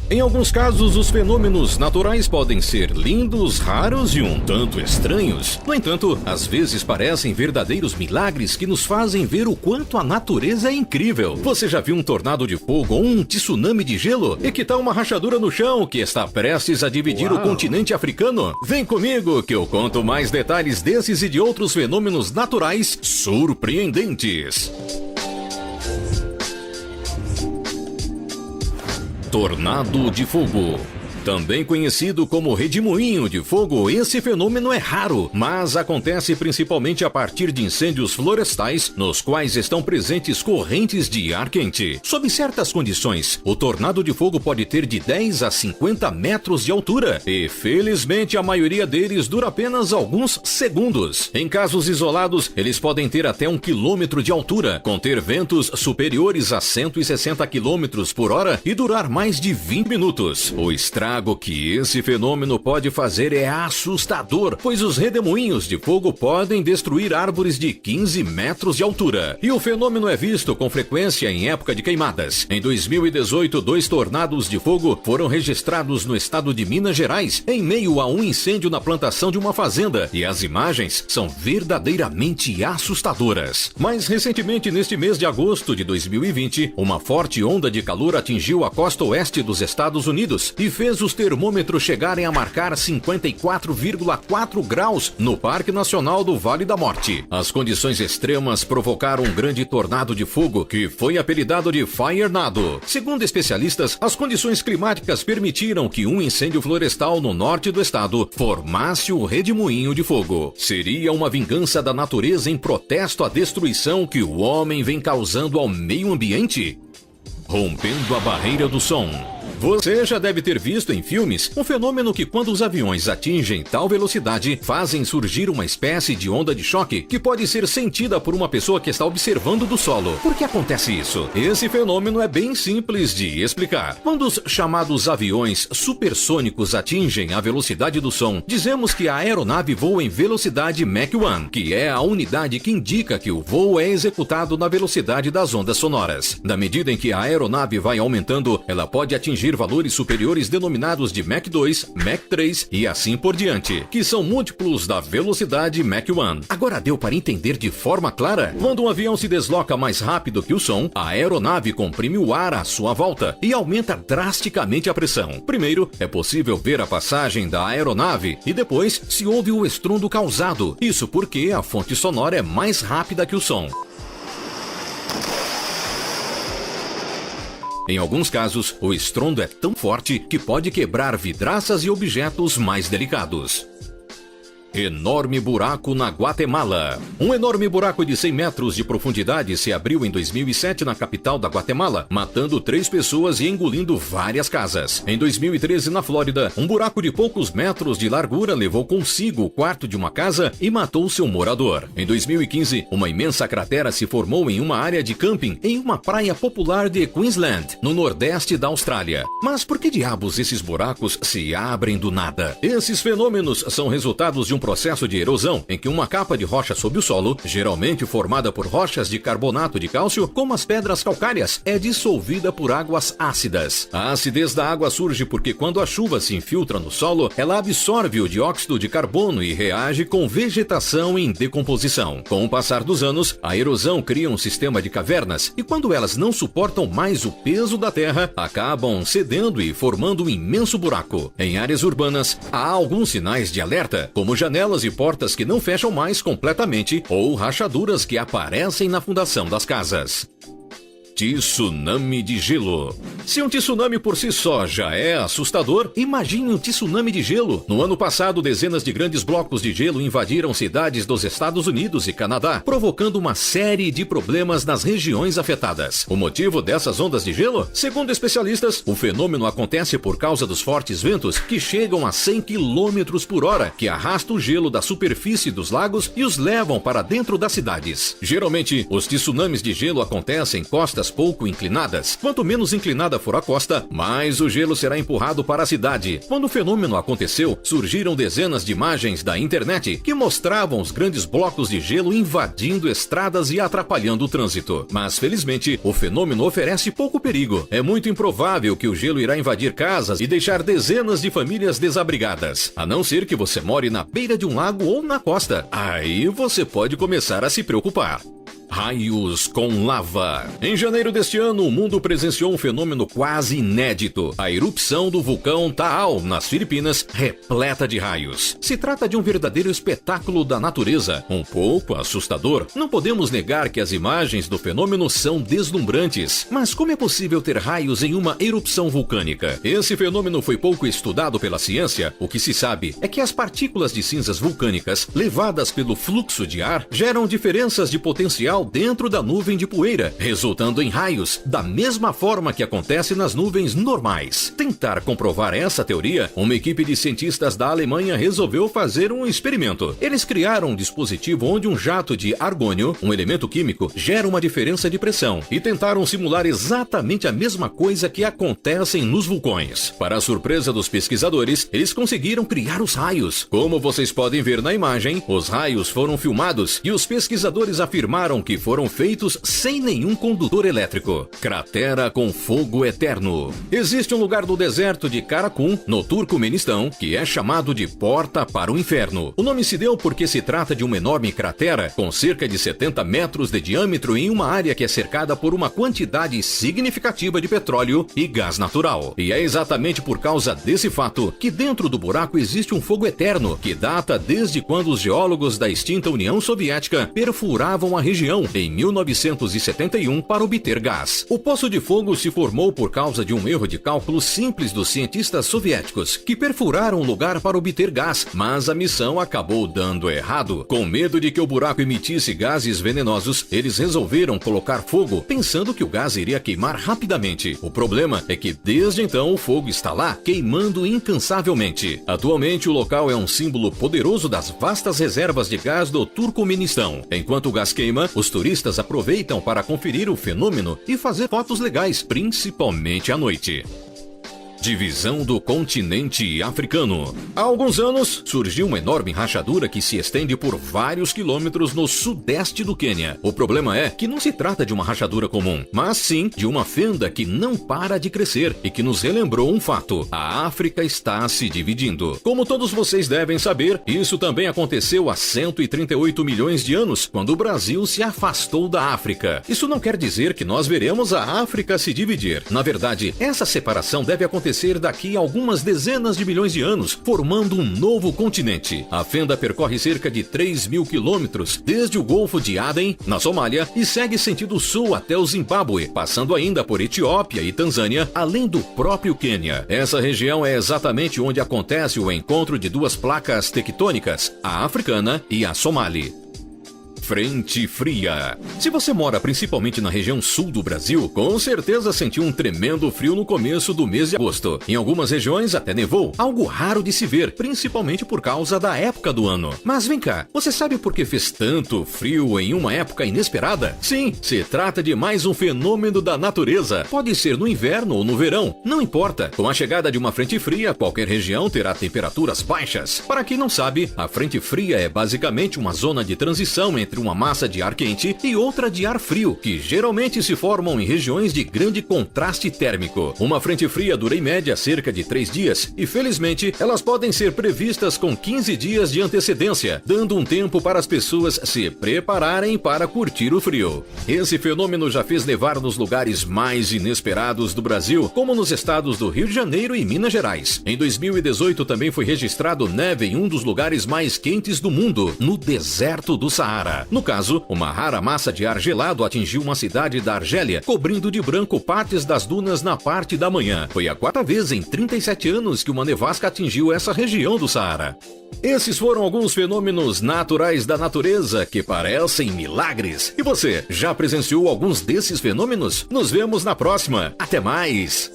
Em alguns casos, os fenômenos naturais podem ser lindos, raros e um tanto estranhos. No entanto, às vezes parecem verdadeiros milagres que nos fazem ver o quanto a natureza é incrível. Você já viu um tornado de fogo ou um tsunami de gelo? E que tal uma rachadura no chão que está prestes a dividir o continente africano? Vem comigo que eu conto mais detalhes desses e de outros fenômenos naturais surpreendentes. Tornado de fogo. Também conhecido como redemoinho de fogo, esse fenômeno é raro, mas acontece principalmente a partir de incêndios florestais, nos quais estão presentes correntes de ar quente. Sob certas condições, o tornado de fogo pode ter de 10 a 50 metros de altura, e felizmente a maioria deles dura apenas alguns segundos. Em casos isolados, eles podem ter até 1 quilômetro de altura, conter ventos superiores a 160 quilômetros por hora e durar mais de 20 minutos. O estrago que esse fenômeno pode fazer é assustador, pois os redemoinhos de fogo podem destruir árvores de 15 metros de altura. E o fenômeno é visto com frequência em época de queimadas. Em 2018, 2 tornados de fogo foram registrados no estado de Minas Gerais, em meio a um incêndio na plantação de uma fazenda, e as imagens são verdadeiramente assustadoras. Mais recentemente, neste mês de agosto de 2020, uma forte onda de calor atingiu a costa oeste dos Estados Unidos e fez os termômetros chegarem a marcar 54,4 graus no Parque Nacional do Vale da Morte. As condições extremas provocaram um grande tornado de fogo que foi apelidado de Firenado. Segundo especialistas, as condições climáticas permitiram que um incêndio florestal no norte do estado formasse o redemoinho de fogo. Seria uma vingança da natureza em protesto à destruição que o homem vem causando ao meio ambiente? Rompendo a barreira do som. Você já deve ter visto em filmes um fenômeno que, quando os aviões atingem tal velocidade, fazem surgir uma espécie de onda de choque que pode ser sentida por uma pessoa que está observando do solo. Por que acontece isso? Esse fenômeno é bem simples de explicar. Quando os chamados aviões supersônicos atingem a velocidade do som, dizemos que a aeronave voa em velocidade Mach 1, que é a unidade que indica que o voo é executado na velocidade das ondas sonoras. Na medida em que a aeronave vai aumentando, ela pode atingir valores superiores denominados de Mach 2, Mach 3 e assim por diante, que são múltiplos da velocidade Mach 1. Agora deu para entender de forma clara? Quando um avião se desloca mais rápido que o som, a aeronave comprime o ar à sua volta e aumenta drasticamente a pressão. Primeiro, é possível ver a passagem da aeronave e depois se ouve o estrondo causado. Isso porque a fonte sonora é mais rápida que o som. Em alguns casos, o estrondo é tão forte que pode quebrar vidraças e objetos mais delicados. Enorme buraco na Guatemala. Um enorme buraco de 100 metros de profundidade se abriu em 2007 na capital da Guatemala, matando 3 pessoas e engolindo várias casas. Em 2013, na Flórida, um buraco de poucos metros de largura levou consigo o quarto de uma casa e matou seu morador. Em 2015, uma imensa cratera se formou em uma área de camping em uma praia popular de Queensland, no nordeste da Austrália. Mas por que diabos esses buracos se abrem do nada? Esses fenômenos são resultados de um processo de erosão em que uma capa de rocha sob o solo, geralmente formada por rochas de carbonato de cálcio, como as pedras calcárias, é dissolvida por águas ácidas. A acidez da água surge porque quando a chuva se infiltra no solo, ela absorve o dióxido de carbono e reage com vegetação em decomposição. Com o passar dos anos, a erosão cria um sistema de cavernas e quando elas não suportam mais o peso da terra, acabam cedendo e formando um imenso buraco. Em áreas urbanas, há alguns sinais de alerta, como janelas e portas que não fecham mais completamente ou rachaduras que aparecem na fundação das casas. Tsunami de gelo. Se um tsunami por si só já é assustador, imagine um tsunami de gelo. No ano passado, dezenas de grandes blocos de gelo invadiram cidades dos Estados Unidos e Canadá, provocando uma série de problemas nas regiões afetadas. O motivo dessas ondas de gelo? Segundo especialistas, o fenômeno acontece por causa dos fortes ventos que chegam a 100 km por hora, que arrastam o gelo da superfície dos lagos e os levam para dentro das cidades. Geralmente, os tsunamis de gelo acontecem em costas costas pouco inclinadas. Quanto menos inclinada for a costa, mais o gelo será empurrado para a cidade. Quando o fenômeno aconteceu, surgiram dezenas de imagens da internet que mostravam os grandes blocos de gelo invadindo estradas e atrapalhando o trânsito. Mas, felizmente, o fenômeno oferece pouco perigo. É muito improvável que o gelo irá invadir casas e deixar dezenas de famílias desabrigadas, a não ser que você more na beira de um lago ou na costa. Aí você pode começar a se preocupar. Raios com lava. Em janeiro deste ano, o mundo presenciou um fenômeno quase inédito. A erupção do vulcão Taal, nas Filipinas, repleta de raios. Se trata de um verdadeiro espetáculo da natureza, um pouco assustador. Não podemos negar que as imagens do fenômeno são deslumbrantes. Mas como é possível ter raios em uma erupção vulcânica? Esse fenômeno foi pouco estudado pela ciência. O que se sabe é que as partículas de cinzas vulcânicas, levadas pelo fluxo de ar, geram diferenças de potencial dentro da nuvem de poeira, resultando em raios, da mesma forma que acontece nas nuvens normais. Tentar comprovar essa teoria, uma equipe de cientistas da Alemanha resolveu fazer um experimento. Eles criaram um dispositivo onde um jato de argônio, um elemento químico, gera uma diferença de pressão, e tentaram simular exatamente a mesma coisa que acontece nos vulcões. Para a surpresa dos pesquisadores, eles conseguiram criar os raios. Como vocês podem ver na imagem, os raios foram filmados e os pesquisadores afirmaram que foram feitos sem nenhum condutor elétrico. Cratera com fogo eterno. Existe um lugar do deserto de Karakum, no Turcomenistão, que é chamado de Porta para o Inferno. O nome se deu porque se trata de uma enorme cratera com cerca de 70 metros de diâmetro em uma área que é cercada por uma quantidade significativa de petróleo e gás natural. E é exatamente por causa desse fato que dentro do buraco existe um fogo eterno que data desde quando os geólogos da extinta União Soviética perfuravam a região em 1971 para obter gás. O poço de fogo se formou por causa de um erro de cálculo simples dos cientistas soviéticos, que perfuraram o lugar para obter gás, mas a missão acabou dando errado. Com medo de que o buraco emitisse gases venenosos, eles resolveram colocar fogo, pensando que o gás iria queimar rapidamente. O problema é que desde então o fogo está lá, queimando incansavelmente. Atualmente o local é um símbolo poderoso das vastas reservas de gás do Turcomenistão. Enquanto o gás queima, os turistas aproveitam para conferir o fenômeno e fazer fotos legais, principalmente à noite. Divisão do continente africano. Há alguns anos, surgiu uma enorme rachadura que se estende por vários quilômetros no sudeste do Quênia. O problema é que não se trata de uma rachadura comum, mas sim de uma fenda que não para de crescer e que nos relembrou um fato: a África está se dividindo. Como todos vocês devem saber, isso também aconteceu há 138 milhões de anos, quando o Brasil se afastou da África. Isso não quer dizer que nós veremos a África se dividir. Na verdade, essa separação deve acontecer daqui a algumas dezenas de milhões de anos, formando um novo continente. A fenda percorre cerca de 3.000 quilômetros, desde o Golfo de Aden, na Somália, e segue sentido sul até o Zimbábue, passando ainda por Etiópia e Tanzânia, além do próprio Quênia. Essa região é exatamente onde acontece o encontro de duas placas tectônicas, a africana e a somali. Frente fria. Se você mora principalmente na região sul do Brasil, com certeza sentiu um tremendo frio no começo do mês de agosto. Em algumas regiões até nevou, algo raro de se ver, principalmente por causa da época do ano. Mas vem cá, você sabe por que fez tanto frio em uma época inesperada? Sim, se trata de mais um fenômeno da natureza. Pode ser no inverno ou no verão, não importa. Com a chegada de uma frente fria, qualquer região terá temperaturas baixas. Para quem não sabe, a frente fria é basicamente uma zona de transição entre uma massa de ar quente e outra de ar frio, que geralmente se formam em regiões de grande contraste térmico. Uma frente fria dura em média cerca de 3 dias e, felizmente, elas podem ser previstas com 15 dias de antecedência, dando um tempo para as pessoas se prepararem para curtir o frio. Esse fenômeno já fez nevar nos lugares mais inesperados do Brasil, como nos estados do Rio de Janeiro e Minas Gerais. Em 2018 também foi registrado neve em um dos lugares mais quentes do mundo, no deserto do Saara. No caso, uma rara massa de ar gelado atingiu uma cidade da Argélia, cobrindo de branco partes das dunas na parte da manhã. Foi a 4ª vez em 37 anos que uma nevasca atingiu essa região do Saara. Esses foram alguns fenômenos naturais da natureza que parecem milagres. E você, já presenciou alguns desses fenômenos? Nos vemos na próxima. Até mais!